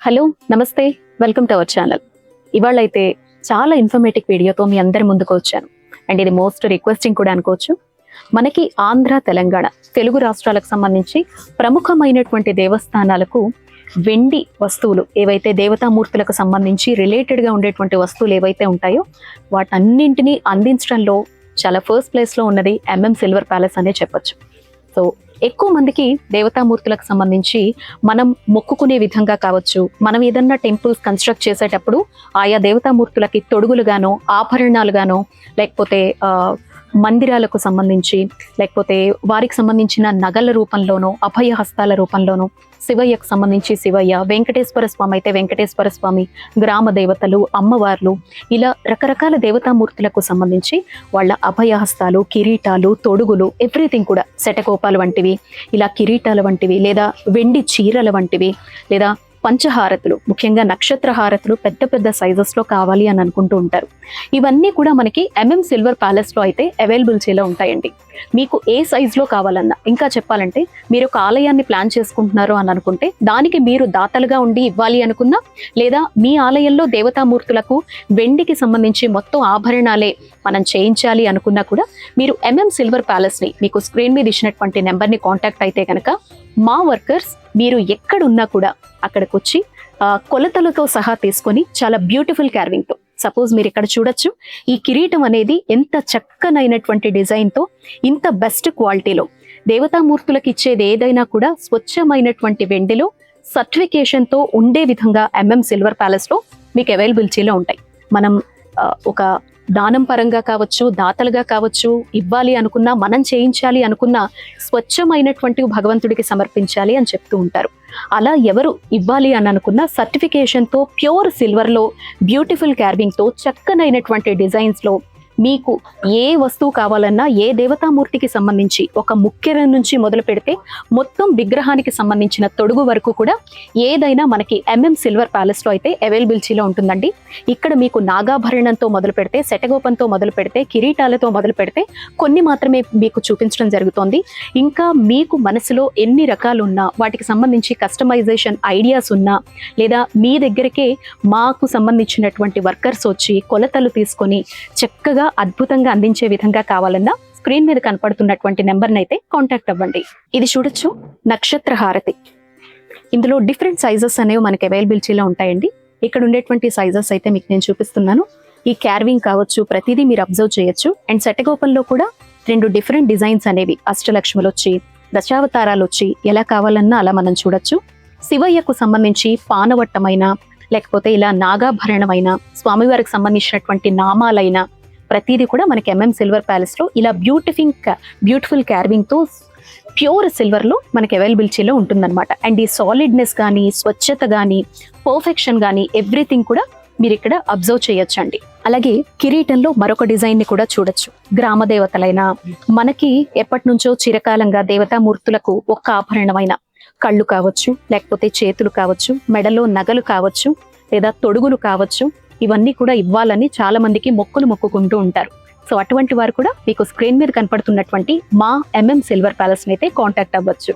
Hello నమస్తే, welcome to our channel. ఇవాళ అయితే చాలా ఇన్ఫర్మేటివ్ వీడియోతో మీ అందరి ముందుకు వచ్చాను. అండ్ ఇది మోస్ట్ రిక్వెస్టింగ్ కూడా అనుకోవచ్చు. మనకి ఆంధ్ర, తెలంగాణ తెలుగు రాష్ట్రాలకు సంబంధించి ప్రముఖమైనటువంటి దేవస్థానాలకు వెండి వస్తువులు ఏవైతే దేవతామూర్తులకు సంబంధించి రిలేటెడ్గా ఉండేటువంటి వస్తువులు ఏవైతే ఉంటాయో వాటన్నింటినీ అందించడంలో చాలా ఫస్ట్ ప్లేస్లో ఉన్నది సిల్వర్ ప్యాలెస్ అనే చెప్పొచ్చు. సో ఎక్కువ మందికి దేవతామూర్తులకు సంబంధించి మనం మొక్కుకునే విధంగా కావచ్చు, మనం ఏదన్నా టెంపుల్స్ కన్స్ట్రక్ట్ చేసేటప్పుడు ఆయా దేవతామూర్తులకి తొడుగులుగానో, ఆభరణాలుగానో, లేకపోతే మందిరాలకు సంబంధించి, లేకపోతే వారికి సంబంధించిన నగల రూపంలోనో, అభయ హస్తాల రూపంలోనో, శివయ్యకు సంబంధించి శివయ్య, వెంకటేశ్వర స్వామి అయితే వెంకటేశ్వర స్వామి, గ్రామ దేవతలు, అమ్మవార్లు, ఇలా రకరకాల దేవతామూర్తులకు సంబంధించి వాళ్ళ అభయహస్తాలు, కిరీటాలు, తొడుగులు, ఎవ్రీథింగ్ కూడా శటకోపాలు వంటివి, ఇలా కిరీటాల వంటివి, లేదా వెండి చీరల వంటివి, లేదా పంచహారతులు, ముఖ్యంగా నక్షత్ర హారతులు పెద్ద పెద్ద సైజెస్లో కావాలి అని అనుకుంటూ ఉంటారు. ఇవన్నీ కూడా మనకి సిల్వర్ ప్యాలెస్లో అయితే అవైలబిలిటీలో ఉంటాయండి. మీకు ఏ సైజులో కావాలన్నా, ఇంకా చెప్పాలంటే మీరు ఒక ఆలయాన్ని ప్లాన్ చేసుకుంటున్నారు అని అనుకుంటే దానికి మీరు దాతలుగా ఉండి ఇవ్వాలి అనుకున్నా, లేదా మీ ఆలయంలో దేవతామూర్తులకు వెండికి సంబంధించి మొత్తం ఆభరణాలే మనం చేయించాలి అనుకున్నా కూడా మీరు సిల్వర్ ప్యాలెస్ని, మీకు స్క్రీన్ మీద ఇచ్చినటువంటి నెంబర్ని కాంటాక్ట్ అయితే కనుక మా వర్కర్స్ మీరు ఎక్కడున్నా కూడా అక్కడికి వచ్చి కొలతలతో సహా తీసుకొని చాలా బ్యూటిఫుల్ క్యార్వింగ్తో, సపోజ్ మీరు ఇక్కడ చూడొచ్చు, ఈ కిరీటం అనేది ఎంత చక్కనైనటువంటి డిజైన్తో, ఇంత బెస్ట్ క్వాలిటీలో, దేవతామూర్తులకు ఇచ్చేది ఏదైనా కూడా స్వచ్ఛమైనటువంటి వెండిలో సర్టిఫికేషన్తో ఉండే విధంగా సిల్వర్ ప్యాలెస్లో మీకు అవైలబిలిటీలో ఉంటాయి. మనం ఒక దానం పరంగా కావచ్చు, దాతలుగా కావచ్చు, ఇవ్వాలి అనుకున్నా, మనం చేయించాలి అనుకున్నా స్వచ్ఛమైనటువంటి భగవంతుడికి సమర్పించాలి అని చెప్తూ ఉంటారు. అలా ఎవరు ఇవ్వాలి అని అనుకున్న సర్టిఫికేషన్తో, ప్యూర్ సిల్వర్లో, బ్యూటిఫుల్ క్యార్వింగ్తో, చక్కనైనటువంటి డిజైన్స్లో మీకు ఏ వస్తువు కావాలన్నా, ఏ దేవతామూర్తికి సంబంధించి ఒక ముఖ్యం నుంచి మొదలు పెడితే మొత్తం విగ్రహానికి సంబంధించిన తొడుగు వరకు కూడా ఏదైనా మనకి సిల్వర్ ప్యాలెస్లో అయితే అవైలబిలిటీలో ఉంటుందండి. ఇక్కడ మీకు నాగాభరణంతో మొదలు పెడితే, శటగోపంతో మొదలు పెడితే, కిరీటాలతో మొదలు పెడితే కొన్ని మాత్రమే మీకు చూపించడం జరుగుతోంది. ఇంకా మీకు మనసులో ఎన్ని రకాలు ఉన్నా, వాటికి సంబంధించి కస్టమైజేషన్ ఐడియాస్ ఉన్నా, లేదా మీ దగ్గరికే మాకు సంబంధించినటువంటి వర్కర్స్ వచ్చి కొలతలు తీసుకొని చక్కగా అద్భుతంగా అందించే విధంగా కావాలన్నా స్క్రీన్ మీద కనపడుతున్నటువంటి నెంబర్ని అయితే కాంటాక్ట్ అవ్వండి. ఇది చూడొచ్చు, నక్షత్ర హారతి. ఇందులో డిఫరెంట్ సైజెస్ అనేవి మనకి అవైలబిలిటీలో ఉంటాయండి. ఇక్కడ ఉండేటువంటి సైజెస్ అయితే మీకు నేను చూపిస్తున్నాను. ఈ క్యార్వింగ్ కావచ్చు, ప్రతిదీ మీరు అబ్జర్వ్ చేయొచ్చు. అండ్ శటగోపంలో కూడా 2 డిఫరెంట్ డిజైన్స్ అనేవి, అష్టలక్ష్ములు వచ్చి, దశావతారాలు వచ్చి, ఎలా కావాలన్నా అలా మనం చూడొచ్చు. శివయ్యకు సంబంధించి పానవట్టమైన, లేకపోతే ఇలా నాగాభరణమైన, స్వామివారికి సంబంధించినటువంటి నామాలైన ప్రతిదీ కూడా మనకి సిల్వర్ ప్యాలెస్లో ఇలా బ్యూటిఫుల్ క్యార్వింగ్తో ప్యూర్ సిల్వర్లో మనకి అవైలబిలిటీలో ఉంటుందన్నమాట. అండ్ ఈ సాలిడ్నెస్ కానీ, స్వచ్ఛత కానీ, పర్ఫెక్షన్ కానీ, ఎవ్రీథింగ్ కూడా మీరు ఇక్కడ అబ్జర్వ్ చేయొచ్చండి. అలాగే కిరీటంలో మరొక డిజైన్ని కూడా చూడొచ్చు. గ్రామ దేవతలైన, మనకి ఎప్పటి నుంచో చిరకాలంగా దేవతామూర్తులకు ఒక్క ఆభరణమైన కళ్ళు కావచ్చు, లేకపోతే చేతులు కావచ్చు, మెడలో నగలు కావచ్చు, లేదా తొడుగులు కావచ్చు, ఇవన్నీ కూడా ఇవ్వాలని చాలా మందికి మొక్కుకుంటూ ఉంటారు. సో అటువంటి వారు కూడా మీకు స్క్రీన్ మీద కనపడుతున్నటువంటి మా సిల్వర్ ప్యాలెస్ని అయితే కాంటాక్ట్ అవ్వచ్చు.